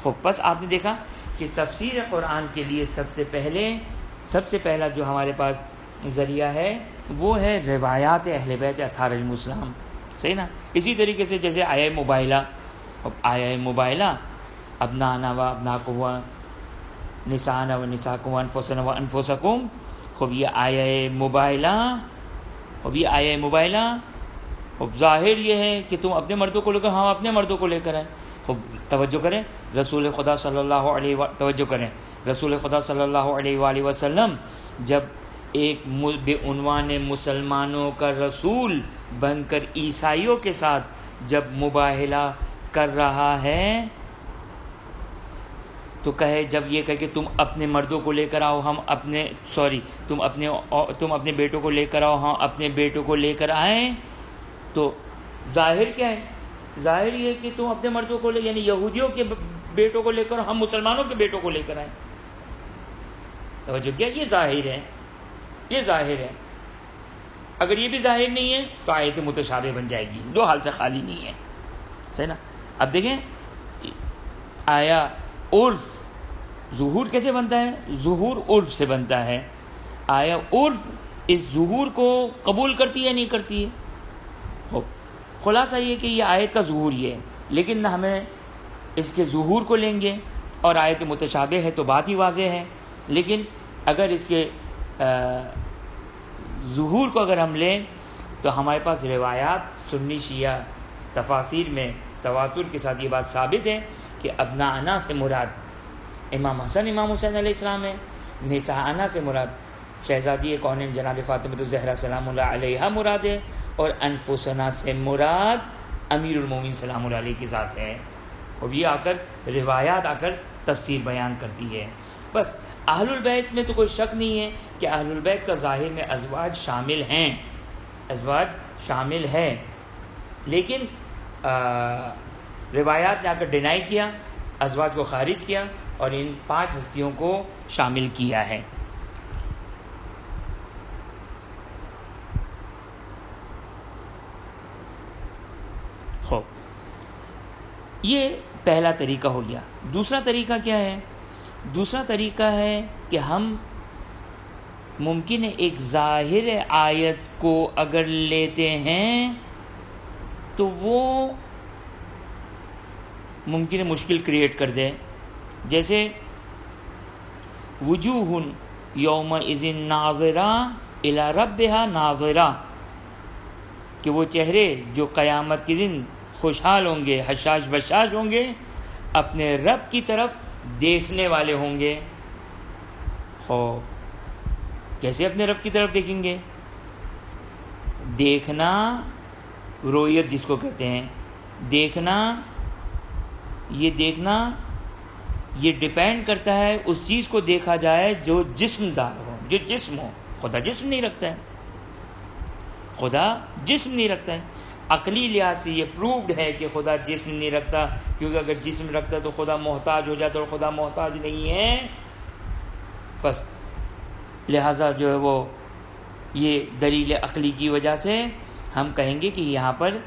خوب، پس آپ نے دیکھا کہ تفسیر قرآن کے لیے سب سے پہلا جو ہمارے پاس ذریعہ ہے وہ ہے روایات اہل بیت اطہار علیہم السلام. صحیح نا؟ اسی طریقے سے جیسے آیہ مباہلہ ابنانا و ابناکم و نساءنا و نساءکم و انفسنا و انفسکم. خوب یہ آیہ مباہلہ خوب ظاہر یہ ہے کہ تم اپنے مردوں کو لے کر، ہم اپنے مردوں کو لے کر آئے. خوب توجہ کریں، رسول خدا صلی اللہ علیہ وآلہ وسلم جب ایک بعنوان مسلمانوں کا رسول بن کر عیسائیوں کے ساتھ جب مباہلہ کر رہا ہے تو جب یہ کہے کہ تم اپنے مردوں کو لے کر آؤ، تم اپنے بیٹوں کو لے کر آؤ، ہم اپنے بیٹوں کو لے کر آئیں، تو ظاہر کیا ہے؟ ظاہر یہ کہ تم اپنے مردوں کو یعنی یہودیوں کے بیٹوں کو لے کر ہم مسلمانوں کے بیٹوں کو لے کر آئیں. توجہ کیا؟ یہ ظاہر ہے. اگر یہ بھی ظاہر نہیں ہے تو آیت متشابہ بن جائے گی، دو حال سے خالی نہیں ہے. صحیح نا؟ اب دیکھیں آیا عرف ظہور کیسے بنتا ہے؟ ظہور عرف سے بنتا ہے. آیا عرف اس ظہور کو قبول کرتی ہے نہیں کرتی ہے؟ خلاصہ یہ کہ یہ آیت کا ظہور یہ ہے، لیکن نہ ہمیں اس کے ظہور کو لیں گے اور آیت متشابہ ہے تو بات ہی واضح ہے، لیکن اگر اس کے ظہور کو اگر ہم لیں تو ہمارے پاس روایات سنی شیعہ تفاسیر میں تواتر کے ساتھ یہ بات ثابت ہے کہ ابناءنا سے مراد امام حسن امام حسین علیہ السلام ہے، نساءنا سے مراد شہزادی کونین جناب فاطمہ الزہرا سلام اللہ علیہا مراد ہے، اور انفسنا سے مراد امیر المومنین سلام اللہ علیہ کی ذات ہے. اور یہ روایات آ کر تفسیر بیان کرتی ہے. بس اہل البیت میں تو کوئی شک نہیں ہے کہ اہل البیت کا ظاہر میں ازواج شامل ہے، لیکن روایات نے آ کر ڈینائی کیا، ازواج کو خارج کیا اور ان 5 ہستیوں کو شامل کیا ہے. یہ پہلا طریقہ ہو گیا. دوسرا طریقہ کیا ہے؟ دوسرا طریقہ ہے کہ ہم ممکن ہے ایک ظاہر آیت کو اگر لیتے ہیں تو وہ ممکن ہے مشکل کریٹ کر دے. جیسے وجوہ یومئذ ناظرہ الی ربہا ناظرہ، کہ وہ چہرے جو قیامت کے دن خوشحال ہوں گے، حشاش بشاش ہوں گے، اپنے رب کی طرف دیکھنے والے ہوں گے. کیسے اپنے رب کی طرف دیکھیں گے؟ دیکھنا رویت جس کو کہتے ہیں، دیکھنا یہ ڈیپینڈ کرتا ہے اس چیز کو دیکھا جائے جو جسم دار ہو، جو جسم ہو. خدا جسم نہیں رکھتا ہے. عقلی لحاظ سے یہ پروفڈ ہے کہ خدا جسم نہیں رکھتا، کیونکہ اگر جسم رکھتا تو خدا محتاج ہو جاتا، اور خدا محتاج نہیں ہے. بس لہٰذا جو ہے وہ یہ دلیل عقلی کی وجہ سے ہم کہیں گے کہ یہاں پر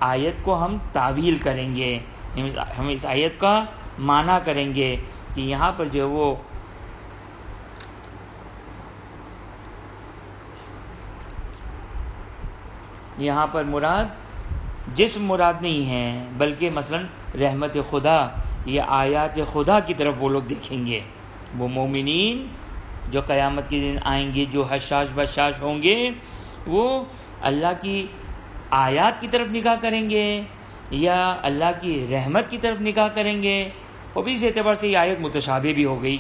آیت کو ہم تعویل کریں گے، ہم اس آیت کا معنی کریں گے کہ یہاں پر جو ہے وہ یہاں پر جسم مراد نہیں ہے، بلکہ مثلا رحمت خدا یا آیات خدا کی طرف وہ لوگ دیکھیں گے. وہ مومنین جو قیامت کے دن آئیں گے، جو حشاش بشاش ہوں گے، وہ اللہ کی آیات کی طرف نگاہ کریں گے یا اللہ کی رحمت کی طرف نگاہ کریں گے. اور بھی اس اعتبار سے یہ آیت متشابہ بھی ہو گئی.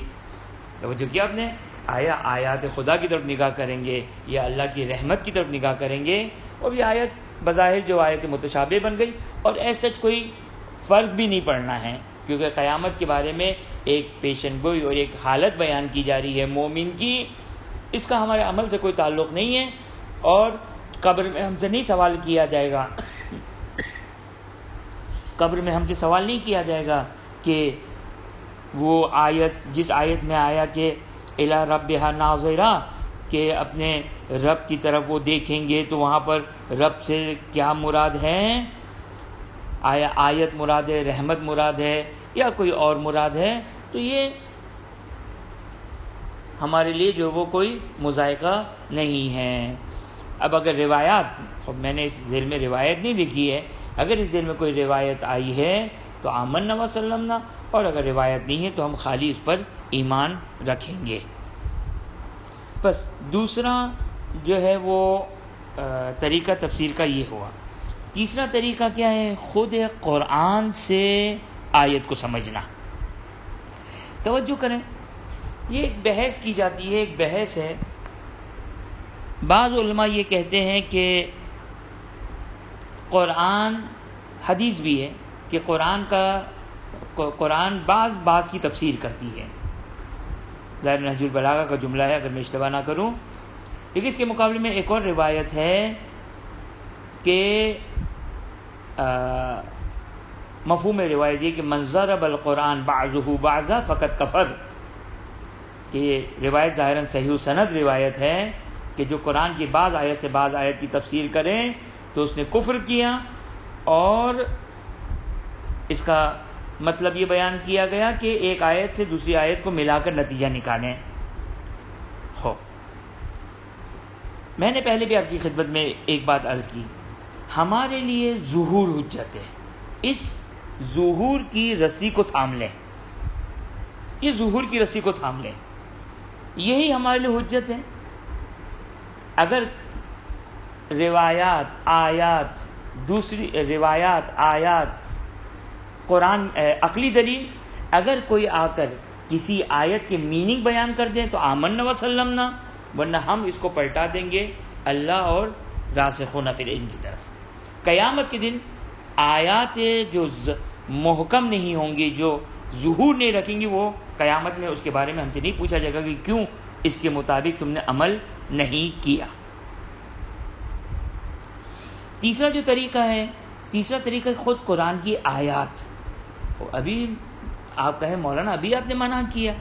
توجہ کیا آپ نے؟ آیا آیات خدا کی طرف نگاہ کریں گے یا اللہ کی رحمت کی طرف نگاہ کریں گے، وہ بھی آیت بظاہر جو آیت متشابہ بن گئی، اور ایسا کوئی فرق بھی نہیں پڑنا ہے، کیونکہ قیامت کے بارے میں ایک پیشن گوئی اور ایک حالت بیان کی جا رہی ہے مومن کی، اس کا ہمارے عمل سے کوئی تعلق نہیں ہے، اور قبر میں ہم سے نہیں سوال کیا جائے گا، قبر میں ہم سے سوال نہیں کیا جائے گا کہ وہ آیت، جس آیت میں آیا کہ الی ربھا ناظرہ، کہ اپنے رب کی طرف وہ دیکھیں گے، تو وہاں پر رب سے کیا مراد ہے؟ آیا آیت مراد ہے، رحمت مراد ہے، یا کوئی اور مراد ہے؟ تو یہ ہمارے لیے جو وہ کوئی مذائقہ نہیں ہے۔ اب اگر روایات، میں نے اس ذیل میں روایت نہیں لکھی ہے، اگر اس ذیل میں کوئی روایت آئی ہے تو آمنا و سلمنا، اور اگر روایت نہیں ہے تو ہم خالی اس پر ایمان رکھیں گے۔ بس دوسرا جو ہے وہ طریقہ تفسیر کا یہ ہوا۔ تیسرا طریقہ کیا ہے؟ خود قرآن سے آیت کو سمجھنا۔ توجہ کریں، یہ ایک بحث کی جاتی ہے، ایک بحث ہے۔ بعض علماء یہ کہتے ہیں کہ قرآن، حدیث بھی ہے کہ قرآن بعض کی تفسیر کرتی ہے، ظاہر نہج البلاغہ کا جملہ ہے اگر میں اشتباہ نہ کروں، لیکن اس کے مقابلے میں ایک اور روایت ہے کہ مفہوم روایت یہ کہ من ضرب القرآن بعضہ بعضا فقد کفر، کہ یہ روایت ظاہراً صحیح سند روایت ہے کہ جو قرآن کی بعض آیت سے بعض آیت کی تفسیر کریں تو اس نے کفر کیا، اور اس کا مطلب یہ بیان کیا گیا کہ ایک آیت سے دوسری آیت کو ملا کر نتیجہ نکالیں۔ میں نے پہلے بھی آپ کی خدمت میں ایک بات عرض کی، ہمارے لیے ظہور حجت ہے، اس ظہور کی رسی کو تھام لیں، یہ ظہور کی رسی کو تھام لیں، یہی ہمارے لیے حجت ہے۔ اگر روایات، آیات، دوسری روایات، آیات، قرآن، عقلی دلیل، اگر کوئی آ کر کسی آیت کے میننگ بیان کر دیں تو آمنا و سلمنا، ورنہ ہم اس کو پلٹا دیں گے اللہ اور راسخون فی العلم کی طرف۔ قیامت کے دن آیات جو محکم نہیں ہوں گی، جو ظہور نہیں رکھیں گی، وہ قیامت میں اس کے بارے میں ہم سے نہیں پوچھا جائے گا کہ کیوں اس کے مطابق تم نے عمل نہیں کیا۔ تیسرا جو طریقہ ہے، تیسرا طریقہ خود قرآن کی آیات۔ ابھی آپ کہیں مولانا ابھی آپ نے منع کیا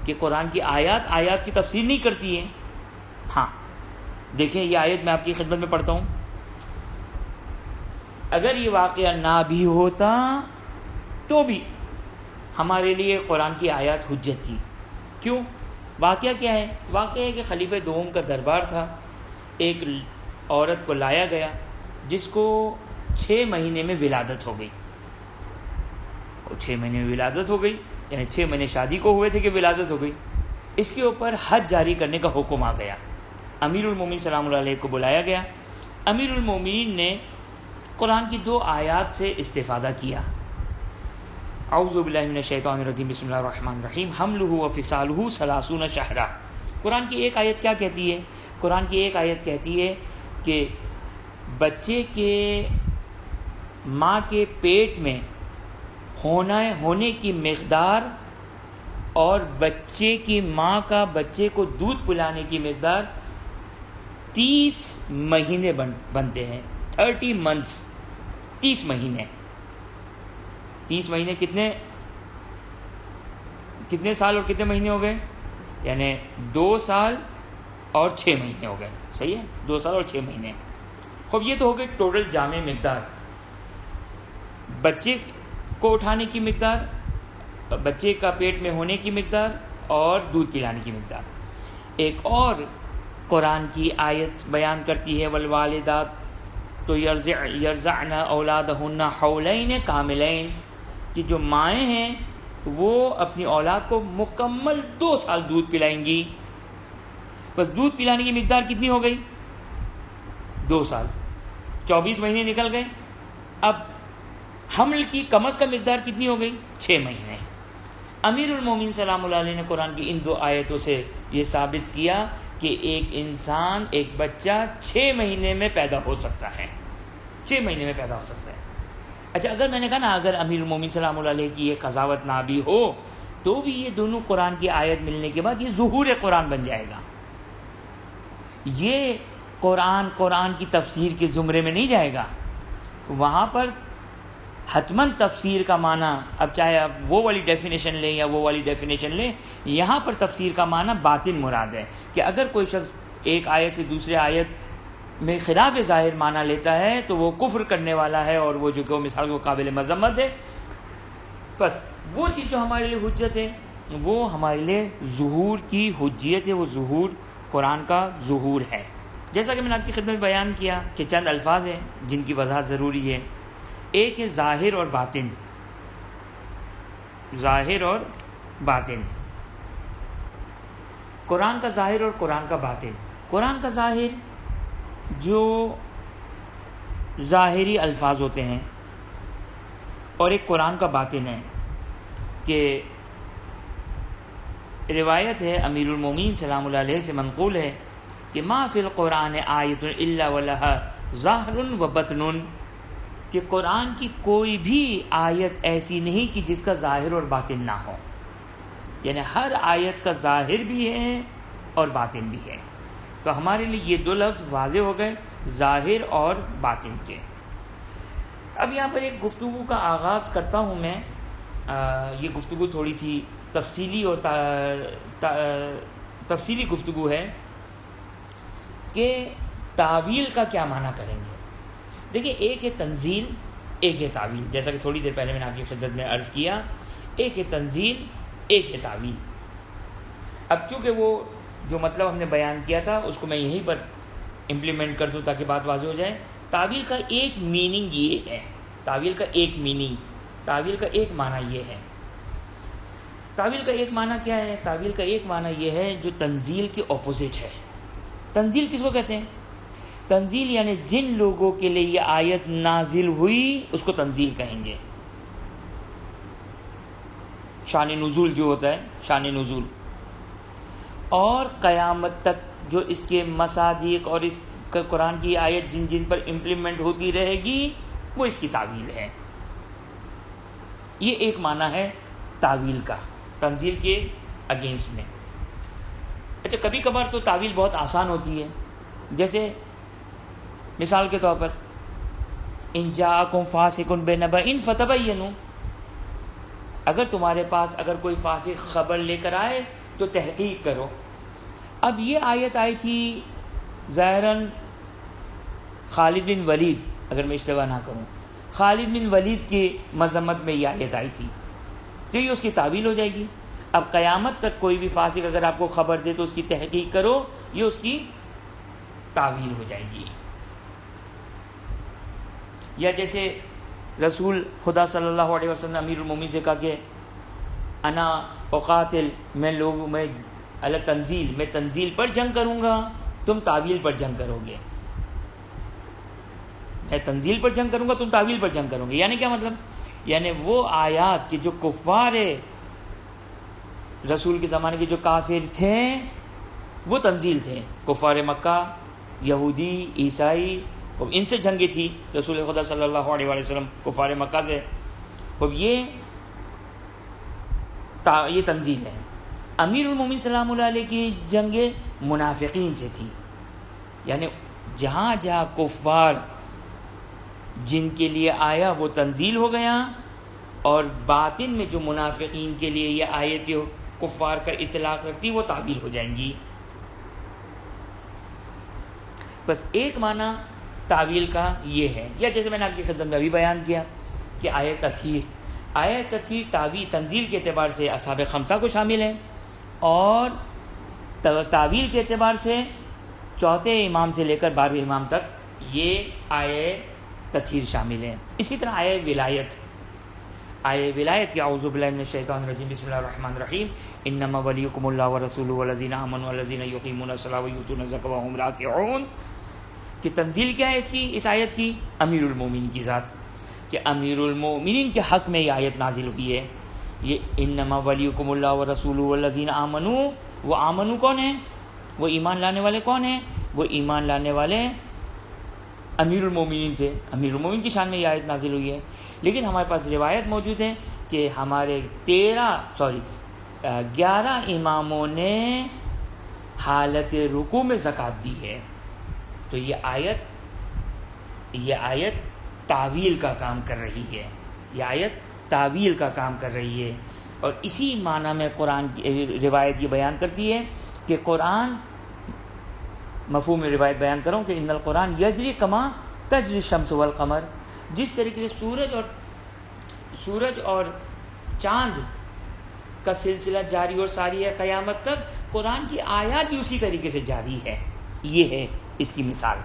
کہ قرآن کی آیات کی تفسیر نہیں کرتی ہے۔ ہاں دیکھیں، یہ آیت میں آپ کی خدمت میں پڑھتا ہوں۔ اگر یہ واقعہ نہ بھی ہوتا تو بھی ہمارے لیے قرآن کی آیات حجت تھی۔ کیوں؟ واقعہ کیا ہے؟ واقعہ ہے کہ خلیفہ دوم کا دربار تھا، ایک عورت کو لایا گیا جس کو 6 مہینے میں ولادت ہو گئی، اور 6 مہینے میں ولادت ہو گئی، یعنی 6 مہینے شادی کو ہوئے تھے کہ ولادت ہو گئی۔ اس کے اوپر حج جاری کرنے کا حکم آ گیا، امیر المومنین سلام اللہ علیہ کو بلایا گیا۔ امیر المومنین نے قرآن کی 2 آیات سے استفادہ کیا۔ اعوذ باللہ من الشیطان الرجیم، بسم اللہ الرحمن الرحیم، حملہ وفصالہ 30 شہرا۔ قرآن کی ایک آیت کیا کہتی ہے؟ قرآن کی ایک آیت کہتی ہے کہ بچے کے ماں کے پیٹ میں ہونے کی مقدار اور بچے کی ماں کا بچے کو دودھ پلانے کی مقدار 30 مہینے بنتے ہیں، 30 منتھس، 30 مہینے۔ 30 مہینے کتنے سال اور کتنے مہینے ہو گئے؟ یعنی 2 سال اور 6 مہینے ہو گئے، صحیح ہے، 2 سال اور 6 مہینے۔ خوب یہ تو ہو گئی ٹوٹل جامع مقدار، بچے کو اٹھانے کی مقدار، بچے کا پیٹ میں ہونے کی مقدار اور دودھ پلانے کی مقدار۔ ایک اور قرآن کی آیت بیان کرتی ہے، والوالدات تو یرضعن اولادہن حولین کاملین، کہ جو مائیں ہیں وہ اپنی اولاد کو مکمل 2 سال دودھ پلائیں گی۔ بس دودھ پلانے کی مقدار کتنی ہو گئی؟ 2 سال، 24 مہینے نکل گئے۔ اب حمل کی کم از کم مقدار کتنی ہو گئی؟ 6 مہینے۔ امیر المومنین سلام اللہ علیہ نے قرآن کی ان 2 آیتوں سے یہ ثابت کیا کہ ایک انسان، ایک بچہ 6 مہینے میں پیدا ہو سکتا ہے، 6 مہینے میں پیدا ہو سکتا ہے۔ اچھا، اگر میں نے کہا نا اگر امیر المومنین سلام اللہ علیہ کی یہ قضاوت نہ بھی ہو تو بھی یہ دونوں قرآن کی آیت ملنے کے بعد یہ ظہور قرآن بن جائے گا، یہ قرآن کی تفسیر کے زمرے میں نہیں جائے گا۔ وہاں پر حتماً تفسیر کا معنی، اب چاہے آپ وہ والی ڈیفینیشن لیں یا وہ والی ڈیفینیشن لیں، یہاں پر تفسیر کا معنی باطن مراد ہے کہ اگر کوئی شخص ایک آیت سے دوسرے آیت میں خلاف ظاہر معنی لیتا ہے تو وہ کفر کرنے والا ہے، اور وہ جو کہ مثال وہ قابل مذمت ہے۔ بس وہ چیز جو ہمارے لیے حجت ہے وہ ہمارے لیے ظہور کی حجیت ہے، وہ ظہور قرآن کا ظہور ہے۔ جیسا کہ میں نے آپ کی خدمت میں بیان کیا کہ چند الفاظ ہیں جن کی وضاحت ضروری ہے۔ ایک ہے ظاہر اور باطن، ظاہر اور باطن، قرآن کا ظاہر اور قرآن کا باطن۔ قرآن کا ظاہر جو ظاہری الفاظ ہوتے ہیں، اور ایک قرآن کا باطن ہے کہ روایت ہے امیر المومنین سلام اللہ علیہ سے منقول ہے کہ ما فی القرآن آیت الا ولہا ظاہر و بطن، کہ قرآن کی کوئی بھی آیت ایسی نہیں کہ جس کا ظاہر اور باطن نہ ہو، یعنی ہر آیت کا ظاہر بھی ہے اور باطن بھی ہے۔ تو ہمارے لیے یہ 2 لفظ واضح ہو گئے، ظاہر اور باطن کے۔ اب یہاں پر ایک گفتگو کا آغاز کرتا ہوں میں، یہ گفتگو تھوڑی سی تفصیلی اور تفصیلی گفتگو ہے کہ تعویل کا کیا معنی کریں گے۔ دیکھیں، ایک ہے تنزیل، ایک ہے تعویل، جیسا کہ تھوڑی دیر پہلے میں نے آپ کی خدمت میں عرض کیا، ایک ہے تنزیل، ایک ہے تعویل۔ اب چونکہ وہ جو مطلب ہم نے بیان کیا تھا اس کو میں یہیں پر امپلیمنٹ کر دوں تاکہ بات واضح ہو جائے۔ تعویل کا ایک میننگ یہ ہے، تعویل کا ایک میننگ، تعویل کا ایک معنی یہ ہے۔ تعویل کا ایک معنی کیا ہے؟ تعویل کا ایک معنی یہ ہے جو تنزیل کے اپوزٹ ہے۔ تنزیل کس کو کہتے ہیں؟ تنزیل یعنی جن لوگوں کے لیے یہ آیت نازل ہوئی اس کو تنزیل کہیں گے۔ شان نزول جو ہوتا ہے، شان نزول، اور قیامت تک جو اس کے مصادیق اور اس قرآن کی آیت جن جن پر امپلیمنٹ ہوتی رہے گی وہ اس کی تعویل ہے۔ یہ ایک معنی ہے تعویل کا، تنزیل کے اگینسٹ میں۔ اچھا، کبھی کبھار تو تعویل بہت آسان ہوتی ہے، جیسے مثال کے طور پر ان جاءکم فاسق بنبأ فتبینوا، اگر تمہارے پاس اگر کوئی فاسق خبر لے کر آئے تو تحقیق کرو۔ اب یہ آیت آئی تھی ظاہراً خالد بن ولید، اگر میں اشتباہ نہ کروں، خالد بن ولید کی مذمت میں یہ آیت آئی تھی، تو یہ اس کی تعویل ہو جائے گی۔ اب قیامت تک کوئی بھی فاسق اگر آپ کو خبر دے تو اس کی تحقیق کرو، یہ اس کی تعویل ہو جائے گی۔ یا جیسے رسول خدا صلی اللہ علیہ وسلم نے امیر المومنین سے کہا کہ انا اقاتل، میں اللہ تنزیل، میں تنزیل پر جنگ کروں گا، تم تعویل پر جنگ کرو گے۔ میں تنزیل پر جنگ کروں گا، تم تعویل پر جنگ کرو گے۔ یعنی کیا مطلب؟ یعنی وہ آیات کہ جو کفار رسول کے زمانے کے جو کافر تھے وہ تنزیل تھے، کفار مکہ، یہودی، عیسائی، ان سے جنگیں تھی رسول خدا صلی اللہ علیہ وسلم کفار مکہ سے، اب یہ تنزیل ہے۔ امیر المومنین سلام اللہ علیہ کی جنگیں منافقین سے تھی، یعنی جہاں جہاں کفار جن کے لیے آیا وہ تنزیل ہو گیا، اور باطن میں جو منافقین کے لیے یہ آیت کفار کا اطلاق رکھتی وہ تعویل ہو جائیں گی۔ بس ایک معنی تعویل کا یہ ہے، یا جیسے میں نے آپ کی خدمت میں ابھی بیان کیا کہ آیت تطہیر تعویل تنزیل کے اعتبار سے اصحاب خمسہ کو شامل ہے، اور تعویل کے اعتبار سے چوتھے امام سے لے کر 12ویں امام تک یہ آیت تطہیر شامل ہے۔ اسی طرح آیت ولایت کی اعوذ باللہ من الشیطان الرجیم بسم اللہ الرحمن الرحیم انما ولیکم اللہ ورسولہ والذین آمنوا والذین یقیمون الصلاۃ ویؤتون الزکاۃ وہم راکعون، کہ تنزیل کیا ہے اس آیت کی؟ امیر المومنین کی ذات، کہ امیر المومنین کے حق میں یہ آیت نازل ہوئی ہے، یہ انما ولیکم اللہ ورسولہ والذین آمنوا، وہ آمنو کون ہیں؟ وہ ایمان لانے والے کون ہیں؟ وہ ایمان لانے والے امیر المومنین تھے، امیر المومنین کی شان میں یہ آیت نازل ہوئی ہے۔ لیکن ہمارے پاس روایت موجود ہے کہ ہمارے 11 اماموں نے حالت رکوع میں زکوٰۃ دی ہے۔ تو یہ آیت تعویل کا کام کر رہی ہے، یہ آیت تعویل کا کام کر رہی ہے، اور اسی معنی میں قرآن کی روایت یہ بیان کرتی ہے کہ قرآن، مفہوم روایت بیان کروں کہ ان القرآن یجری کما تجری الشمس والقمر، جس طریقے سے سورج اور چاند کا سلسلہ جاری اور ساری ہے قیامت تک، قرآن کی آیات بھی اسی طریقے سے جاری ہے۔ یہ ہے اس کی مثال،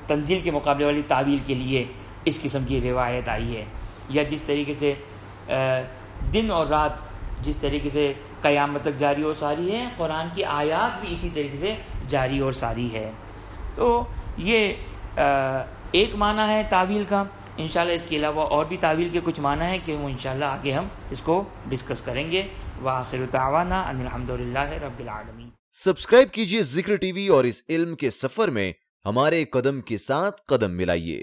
تنزیل کے مقابلے والی تعویل کے لیے اس قسم کی روایت آئی ہے۔ یا جس طریقے سے دن اور رات جس طریقے سے قیامت تک جاری اور ساری ہے، قرآن کی آیات بھی اسی طریقے سے جاری اور ساری ہے۔ تو یہ ایک معنی ہے تعویل کا۔ انشاءاللہ اس کے علاوہ اور بھی تعویل کے کچھ معنی ہیں کہ وہ انشاءاللہ آگے ہم اس کو ڈسکس کریں گے۔ وآخر دعوانا ان الحمدللہ رب العالمین۔ سبسکرائب کیجئے ذکر ٹی وی اور اس علم کے سفر میں ہمارے قدم کے ساتھ قدم ملائیے۔